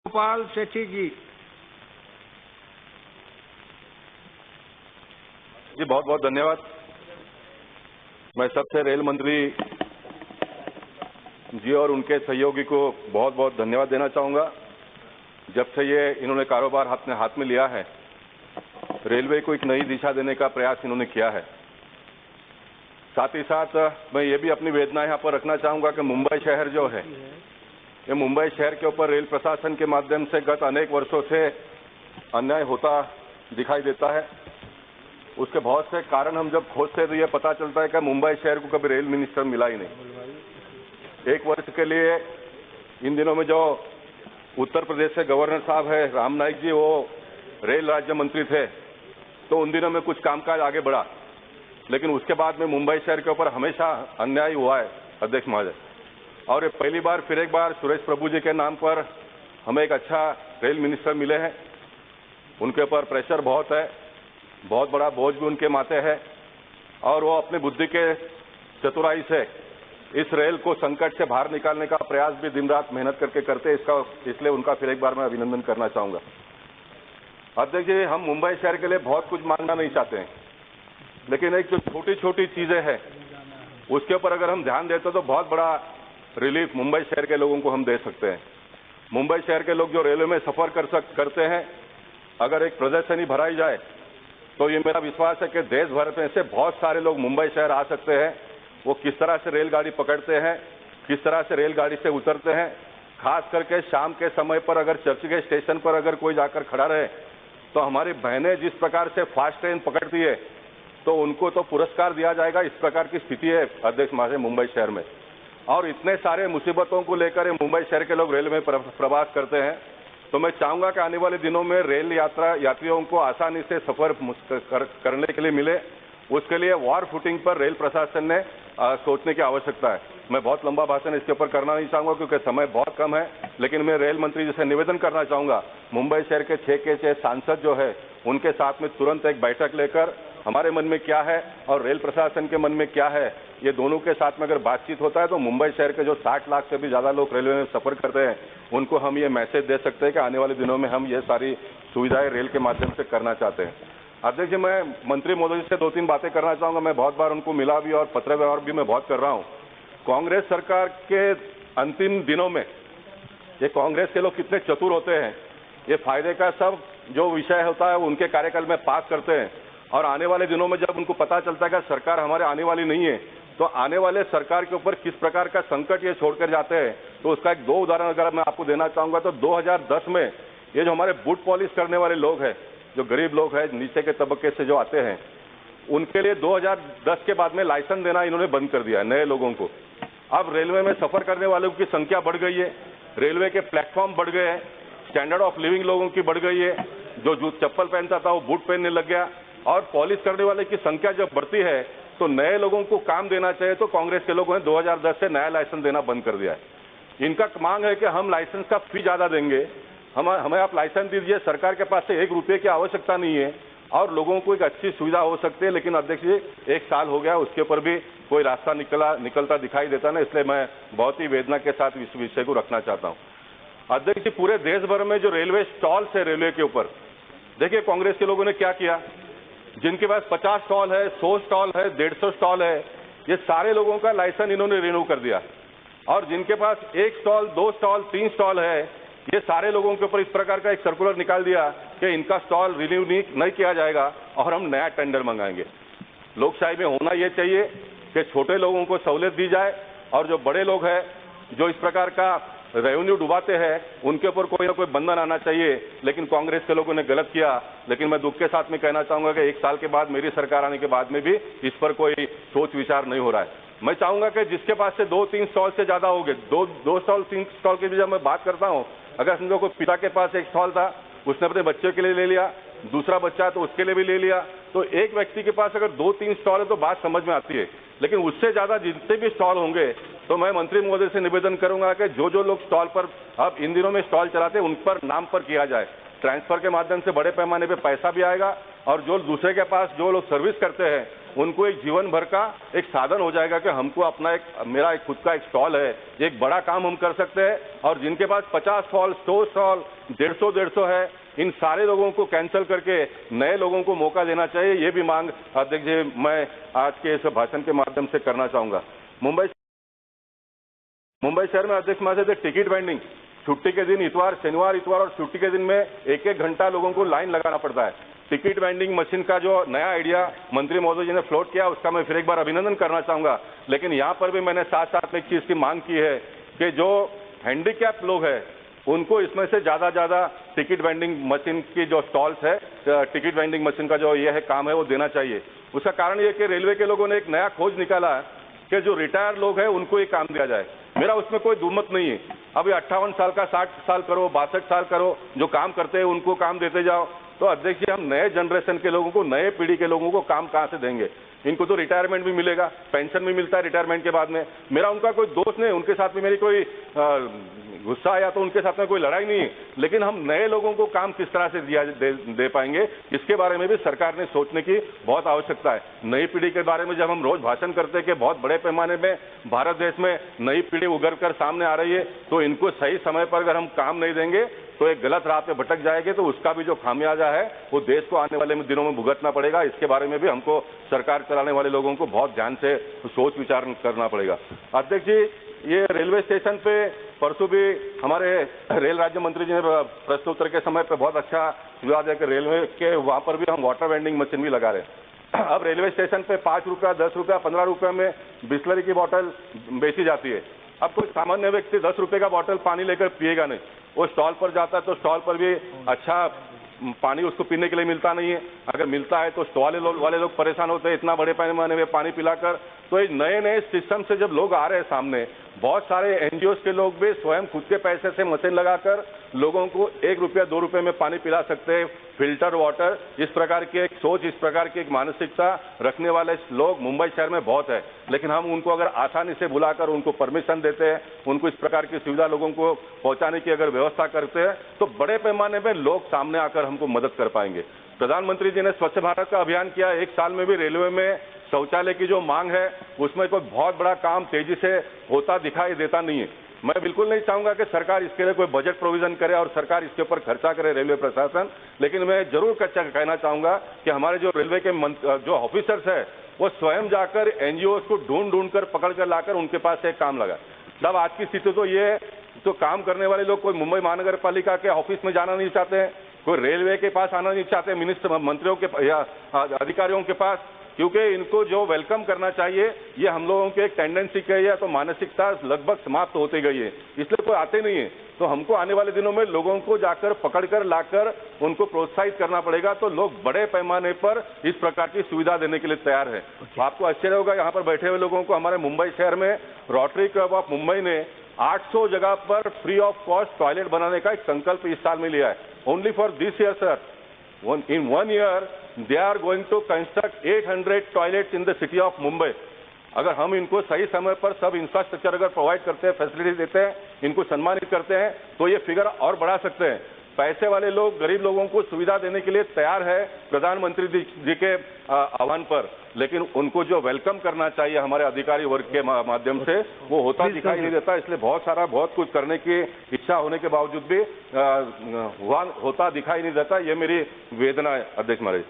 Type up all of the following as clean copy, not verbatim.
गोपाल सेठी जी। जी बहुत बहुत धन्यवाद। मैं सबसे रेल मंत्री जी और उनके सहयोगी को बहुत बहुत धन्यवाद देना चाहूंगा। जब से ये इन्होंने कारोबार अपने हाथ में लिया है, रेलवे को एक नई दिशा देने का प्रयास इन्होंने किया है। साथ ही साथ मैं ये भी अपनी वेदना यहाँ पर रखना चाहूंगा कि मुंबई शहर जो है, ये मुंबई शहर के ऊपर रेल प्रशासन के माध्यम से गत अनेक वर्षों से अन्याय होता दिखाई देता है। उसके बहुत से कारण हम जब खोजते हैं तो ये पता चलता है कि मुंबई शहर को कभी रेल मिनिस्टर मिला ही नहीं। एक वर्ष के लिए इन दिनों में जो उत्तर प्रदेश के गवर्नर साहब है राम नाईक जी, वो रेल राज्य मंत्री थे, तो उन दिनों में कुछ कामकाज आगे बढ़ा, लेकिन उसके बाद में मुंबई शहर के ऊपर हमेशा अन्याय हुआ है अध्यक्ष महोदय। और ये पहली बार फिर एक बार सुरेश प्रभु जी के नाम पर हमें एक अच्छा रेल मिनिस्टर मिले हैं। उनके ऊपर प्रेशर बहुत है, बहुत बड़ा बोझ भी उनके माथे है, और वो अपनी बुद्धि के चतुराई से इस रेल को संकट से बाहर निकालने का प्रयास भी दिन रात मेहनत करके करते हैं। इसलिए उनका फिर एक बार मैं अभिनंदन करना चाहूंगा। अध्यक्ष जी, हम मुंबई शहर के लिए बहुत कुछ मांगना नहीं चाहते हैं, लेकिन एक जो छोटी छोटी चीजें हैं उसके ऊपर अगर हम ध्यान देते तो बहुत बड़ा रिलीफ मुंबई शहर के लोगों को हम दे सकते हैं। मुंबई शहर के लोग जो रेलवे में सफर करते हैं, अगर एक प्रदर्शनी भराई जाए तो ये मेरा विश्वास है कि देश भर में से बहुत सारे लोग मुंबई शहर आ सकते हैं। वो किस तरह से रेलगाड़ी पकड़ते हैं, किस तरह से रेलगाड़ी से उतरते हैं, खास करके शाम के समय पर अगर चर्चगेट स्टेशन पर अगर कोई जाकर खड़ा रहे तो हमारी बहनें जिस प्रकार से फास्ट ट्रेन पकड़ती है तो उनको तो पुरस्कार दिया जाएगा। इस प्रकार की स्थिति है अध्यक्ष महोदय मुंबई शहर में, और इतने सारे मुसीबतों को लेकर मुंबई शहर के लोग रेल में प्रवास करते हैं। तो मैं चाहूंगा कि आने वाले दिनों में रेल यात्रियों को आसानी से सफर करने के लिए मिले, उसके लिए वार फुटिंग पर रेल प्रशासन ने सोचने की आवश्यकता है। मैं बहुत लंबा भाषण इसके ऊपर करना नहीं चाहूंगा क्योंकि समय बहुत कम है, लेकिन मैं रेल मंत्री जी से निवेदन करना चाहूंगा, मुंबई शहर के 6 के 6 सांसद जो है उनके साथ में तुरंत एक बैठक लेकर हमारे मन में क्या है और रेल प्रशासन के मन में क्या है, ये दोनों के साथ में अगर बातचीत होता है तो मुंबई शहर के जो 60 लाख से भी ज्यादा लोग रेलवे में सफर करते हैं उनको हम ये मैसेज दे सकते हैं कि आने वाले दिनों में हम ये सारी सुविधाएं रेल के माध्यम से करना चाहते हैं। अध्यक्ष जी, मैं मंत्री महोदय से 2-3 बातें करना चाहूंगा। मैं बहुत बार उनको मिला भी और पत्र व्यवहार भी मैं बहुत कर रहा हूं। कांग्रेस सरकार के अंतिम दिनों में ये कांग्रेस के लोग कितने चतुर होते हैं, ये फायदे का सब जो विषय होता है वो उनके कार्यकाल में पास करते हैं, और आने वाले दिनों में जब उनको पता चलता है कि सरकार हमारे आने वाली नहीं है तो आने वाले सरकार के ऊपर किस प्रकार का संकट ये छोड़कर जाते हैं। तो उसका एक 2 उदाहरण अगर मैं आपको देना चाहूंगा तो 2010 में ये जो हमारे बूट पॉलिश करने वाले लोग हैं, जो गरीब लोग हैं, नीचे के तबके से जो आते हैं, उनके लिए 2010 के बाद में लाइसेंस देना इन्होंने बंद कर दिया है नए लोगों को। अब रेलवे में सफर करने वालों की संख्या बढ़ गई है, रेलवे के प्लेटफॉर्म बढ़ गए हैं, स्टैंडर्ड ऑफ लिविंग लोगों की बढ़ गई है, जो चप्पल पहनता था वो बूट पहनने लग गया, और पॉलिश करने वाले की संख्या जब बढ़ती है तो नए लोगों को काम देना चाहिए। तो कांग्रेस के लोगों ने 2010 से नया लाइसेंस देना बंद कर दिया है। इनका मांग है कि हम लाइसेंस का फी ज्यादा देंगे, हमें आप लाइसेंस दीजिए, सरकार के पास से 1 रुपये की आवश्यकता नहीं है और लोगों को एक अच्छी सुविधा हो सकती है। लेकिन अध्यक्ष जी, 1 साल हो गया, उसके ऊपर भी कोई रास्ता निकलता दिखाई देता ना, इसलिए मैं बहुत ही वेदना के साथ इस विषय को रखना चाहता हूं। अध्यक्ष जी, पूरे देश भर में जो रेलवे स्टॉल है रेलवे के ऊपर, देखिए कांग्रेस के लोगों ने क्या किया, जिनके पास 50 स्टॉल है, 100 स्टॉल है, 150 स्टॉल है, ये सारे लोगों का लाइसेंस इन्होंने रिन्यू कर दिया, और जिनके पास 1 स्टॉल, 2 स्टॉल, 3 स्टॉल है, ये सारे लोगों के ऊपर इस प्रकार का एक सर्कुलर निकाल दिया कि इनका स्टॉल रिन्यू नहीं किया जाएगा और हम नया टेंडर मंगाएंगे। लोकशाही में होना ये चाहिए कि छोटे लोगों को सहूलियत दी जाए, और जो बड़े लोग हैं जो इस प्रकार का रेवेन्यू डुबाते हैं उनके ऊपर कोई ना कोई बंधन आना चाहिए। लेकिन कांग्रेस के लोगों ने गलत किया। लेकिन मैं दुख के साथ में कहना चाहूंगा कि 1 साल के बाद मेरी सरकार आने के बाद में भी इस पर कोई सोच विचार नहीं हो रहा है। मैं चाहूंगा कि जिसके पास से 2-3 स्टॉल से ज्यादा हो गए, 2 स्टॉल 3 स्टॉल की भी जब मैं बात करता हूं, अगर समझो कोई पिता के पास 1 स्टॉल था, उसने अपने बच्चे के लिए ले लिया, दूसरा बच्चा है तो उसके लिए भी ले लिया, तो एक व्यक्ति के पास अगर 2-3 स्टॉल है तो बात समझ में आती है। लेकिन उससे ज्यादा जितने भी स्टॉल होंगे तो मैं मंत्री महोदय से निवेदन करूंगा कि जो लोग स्टॉल पर अब इन दिनों में स्टॉल चलाते हैं उन पर नाम पर किया जाए। ट्रांसफर के माध्यम से बड़े पैमाने पे पैसा भी आएगा, और जो दूसरे के पास जो लोग सर्विस करते हैं उनको एक जीवन भर का एक साधन हो जाएगा कि हमको अपना मेरा एक खुद का एक स्टॉल है, एक बड़ा काम हम कर सकते हैं। और जिनके पास 50 स्टॉल, 100 स्टॉल, 150 है, इन सारे लोगों को कैंसिल करके नए लोगों को मौका देना चाहिए। ये भी मांग अध्यक्ष जी मैं आज के इस भाषण के माध्यम से करना चाहूंगा। मुंबई शहर में अध्यक्ष महोदय टिकट वेंडिंग छुट्टी के दिन शनिवार इतवार और छुट्टी के दिन में एक घंटा लोगों को लाइन लगाना पड़ता है। टिकट वेंडिंग मशीन का जो नया आइडिया मंत्री महोदय जी ने फ्लोट किया, उसका मैं फिर एक बार अभिनंदन करना चाहूंगा। लेकिन यहां पर भी मैंने साथ साथ एक चीज की मांग की है कि जो हैंडीकैप लोग हैं उनको इसमें से ज्यादा टिकट वेंडिंग मशीन की जो स्टॉल्स है, टिकट वेंडिंग मशीन का जो ये है काम है वो देना चाहिए। उसका कारण ये कि रेलवे के लोगों ने एक नया खोज निकाला है कि जो रिटायर लोग हैं उनको ये काम दिया जाए। मेरा उसमें कोई दुमत नहीं है। अभी 58 साल का 60 साल करो, 62 साल करो, जो काम करते हैं उनको काम देते जाओ। तो अध्यक्ष जी हम नए जनरेशन के लोगों को, नए पीढ़ी के लोगों को काम कहां से देंगे? इनको तो रिटायरमेंट भी मिलेगा, पेंशन भी मिलता है रिटायरमेंट के बाद में। मेरा उनका कोई दोस्त नहीं, उनके साथ में मेरी कोई गुस्सा या तो उनके साथ में कोई लड़ाई नहीं है, लेकिन हम नए लोगों को काम किस तरह से दे पाएंगे, इसके बारे में भी सरकार ने सोचने की बहुत आवश्यकता है। नई पीढ़ी के बारे में जब हम रोज भाषण करते हैं कि बहुत बड़े पैमाने में भारत देश में नई पीढ़ी उभर कर सामने आ रही है, तो इनको सही समय पर अगर हम काम नहीं देंगे तो एक गलत राह पे भटक जाएंगे, तो उसका भी जो खामियाजा है वो देश को आने वाले दिनों में भुगतना पड़ेगा। इसके बारे में भी हमको सरकार चलाने वाले लोगों को बहुत ध्यान से सोच विचार करना पड़ेगा। अध्यक्ष जी ये रेलवे स्टेशन पे परसों भी हमारे रेल राज्य मंत्री जी ने प्रश्न उत्तर के समय पे बहुत अच्छा सुझाव दिया कि रेलवे के वहां पर भी हम वाटर वेंडिंग मशीन भी लगा रहे हैं। अब रेलवे स्टेशन पे 5 रुपया, 10 रुपया, 15 रुपये में बिस्लरी की बोतल बेची जाती है। अब कोई सामान्य व्यक्ति 10 रुपये का बोतल पानी लेकर पिएगा नहीं, वो स्टॉल पर जाता है तो स्टॉल पर भी अच्छा पानी उसको पीने के लिए मिलता नहीं है। अगर मिलता है तो स्टॉल वाले लोग परेशान होते हैं इतना बड़े पैमाने में पानी पिलाकर। तो ये नए सिस्टम से जब लोग आ रहे हैं सामने, बहुत सारे एनजीओ के लोग भी स्वयं खुद के पैसे से मशीन लगाकर लोगों को 1 रुपया 2 रुपये में पानी पिला सकते हैं, फिल्टर वाटर। इस प्रकार की एक सोच, इस प्रकार की एक मानसिकता रखने वाले लोग मुंबई शहर में बहुत है। लेकिन हम उनको अगर आसानी से बुलाकर उनको परमिशन देते हैं, उनको इस प्रकार की सुविधा लोगों को पहुंचाने की अगर व्यवस्था करते हैं, तो बड़े पैमाने में लोग सामने आकर हमको मदद कर पाएंगे। प्रधानमंत्री जी ने स्वच्छ भारत का अभियान किया, 1 साल में भी रेलवे में शौचालय की जो मांग है उसमें कोई बहुत बड़ा काम तेजी से होता दिखाई देता नहीं है। मैं बिल्कुल नहीं चाहूंगा कि सरकार इसके लिए कोई बजट प्रोविजन करे और सरकार इसके ऊपर खर्चा करे रेलवे प्रशासन, लेकिन मैं जरूर कहना चाहूंगा कि हमारे जो रेलवे के जो ऑफिसर्स है वो स्वयं जाकर एनजीओ को ढूंढ कर पकड़ कर लाकर उनके पास एक काम लगा। तब आज की स्थिति तो ये तो काम करने वाले लोग कोई मुंबई महानगर पालिका के ऑफिस में जाना नहीं चाहते हैं, कोई रेलवे के पास आना नहीं चाहते, मंत्रियों के या अधिकारियों के पास, क्योंकि इनको जो वेलकम करना चाहिए ये हम लोगों की एक टेंडेंसी कही है, तो मानसिकता लगभग समाप्त होती गई है, इसलिए कोई आते नहीं है। तो हमको आने वाले दिनों में लोगों को जाकर पकड़कर लाकर उनको प्रोत्साहित करना पड़ेगा, तो लोग बड़े पैमाने पर इस प्रकार की सुविधा देने के लिए तैयार है। आपको आश्चर्य होगा यहाँ पर बैठे हुए लोगों को, हमारे मुंबई शहर में रोटरी क्लब ऑफ मुंबई ने 800 जगह पर फ्री ऑफ कॉस्ट टॉयलेट बनाने का एक संकल्प इस साल में लिया है। Only for this year sir, in 1 year they are going to construct 800 toilets in the city of Mumbai। अगर हम इनको सही समय पर सब इंफ्रास्ट्रक्चर अगर प्रोवाइड करते हैं, फैसिलिटी देते हैं, इनको सम्मानित करते हैं, तो ये फिगर और बढ़ा सकते हैं। पैसे वाले लोग गरीब लोगों को सुविधा देने के लिए तैयार है प्रधानमंत्री जी के आह्वान पर, लेकिन उनको जो वेलकम करना चाहिए हमारे अधिकारी वर्ग के माध्यम से वो होता दिखाई नहीं देता। इसलिए बहुत कुछ करने की इच्छा होने के बावजूद भी होता दिखाई नहीं देता। ये मेरी वेदना है अध्यक्ष महाराज।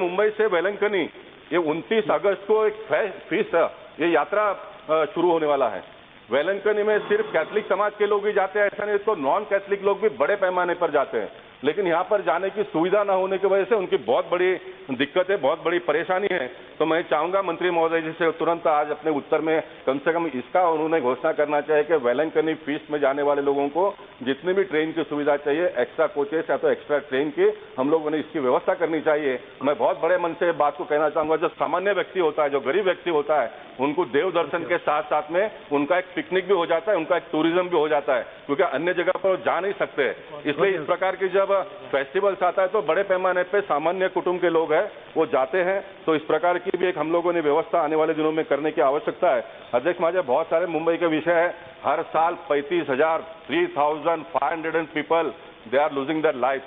मुंबई से वेलंकनी ये 29 अगस्त को एक फीस्ट ये यात्रा शुरू होने वाला है। वेलंकनी में सिर्फ कैथलिक समाज के लोग ही जाते हैं ऐसा नहीं, तो नॉन कैथलिक लोग भी बड़े पैमाने पर जाते हैं, लेकिन यहाँ पर जाने की सुविधा न होने की वजह से उनकी बहुत बड़ी दिक्कत है, बहुत बड़ी परेशानी है। तो मैं चाहूंगा मंत्री महोदय जी से तुरंत आज अपने उत्तर में कम से कम इसका उन्होंने घोषणा करना चाहिए कि वेलंकनी फीस्ट में जाने वाले लोगों को जितनी भी ट्रेन की सुविधा चाहिए, एक्स्ट्रा कोचेस या तो एक्स्ट्रा ट्रेन की, हम लोगों ने इसकी व्यवस्था करनी चाहिए। मैं बहुत बड़े मन से बात को कहना चाहूंगा, जो सामान्य व्यक्ति होता है, जो गरीब व्यक्ति होता है, उनको देव दर्शन के साथ साथ में उनका एक पिकनिक भी हो जाता है, उनका एक टूरिज्म भी हो जाता है, क्योंकि अन्य जगह पर जा नहीं सकते। इसलिए इस प्रकार की जब फेस्टिवल्स आता है तो बड़े पैमाने पे सामान्य कुटुंब के लोग हैं वो जाते हैं, तो इस प्रकार की भी एक हम लोगों ने व्यवस्था आने वाले दिनों में करने की आवश्यकता है। अध्यक्ष महोदय, बहुत सारे मुंबई के विषय है, हर साल 35,500 people they are losing their life,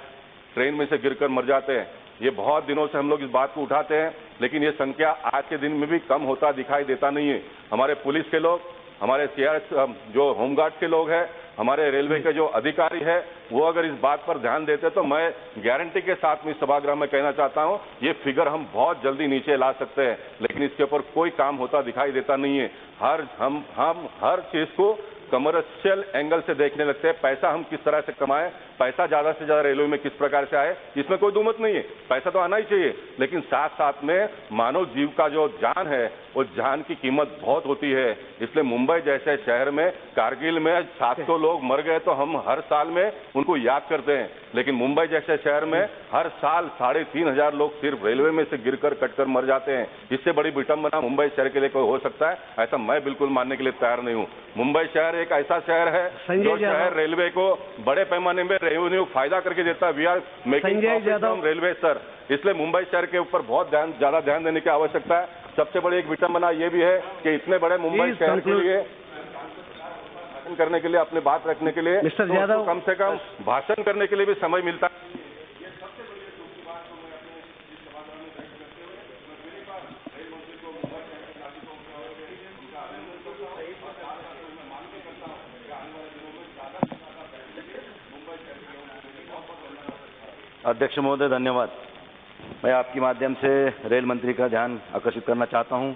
train में से गिरकर मर जाते हैं। ये बहुत दिनों से हम लोग इस बात को उठाते हैं, लेकिन ये संख्या आज के दिन में भी कम होता दिखाई देता नहीं है। हमारे पुलिस के लोग, हमारे जो होमगार्ड के लोग हैं, हमारे रेलवे के जो अधिकारी है, वो अगर इस बात पर ध्यान देते तो मैं गारंटी के साथ में सभागृह में कहना चाहता हूं, ये फिगर हम बहुत जल्दी नीचे ला सकते हैं, लेकिन इसके ऊपर कोई काम होता दिखाई देता नहीं है। हम हर चीज को कमर्शियल एंगल से देखने लगते हैं। पैसा हम किस तरह से कमाएं, पैसा ज्यादा से ज्यादा रेलवे में किस प्रकार से आए, इसमें कोई दुमत नहीं है। पैसा तो आना ही चाहिए, लेकिन साथ साथ में मानव जीव का जो जान है, वो जान की कीमत बहुत होती है। इसलिए मुंबई जैसे शहर में, कारगिल में 700 लोग मर गए तो हम हर साल में उनको याद करते हैं, लेकिन मुंबई जैसे शहर में हर साल 3,500 लोग सिर्फ रेलवे में से गिरकर कटकर मर जाते हैं। इससे बड़ी विडंबना मुंबई शहर के लिए कोई हो सकता है, ऐसा मैं बिल्कुल मानने के लिए तैयार नहीं हूं। मुंबई शहर एक ऐसा शहर है जो शहर रेलवे को बड़े पैमाने में रेवेन्यू फायदा करके देता है। We are making railway sir, इसलिए मुंबई शहर के ऊपर बहुत ज्यादा ध्यान देने की आवश्यकता है। सबसे बड़ी एक विडंबना ये भी है कि इतने बड़े मुंबई शहर के लिए भाषण करने के लिए, अपनी बात रखने के लिए तो कम से कम भाषण करने के लिए भी समय मिलता है। अध्यक्ष महोदय धन्यवाद। मैं आपके माध्यम से रेल मंत्री का ध्यान आकर्षित करना चाहता हूं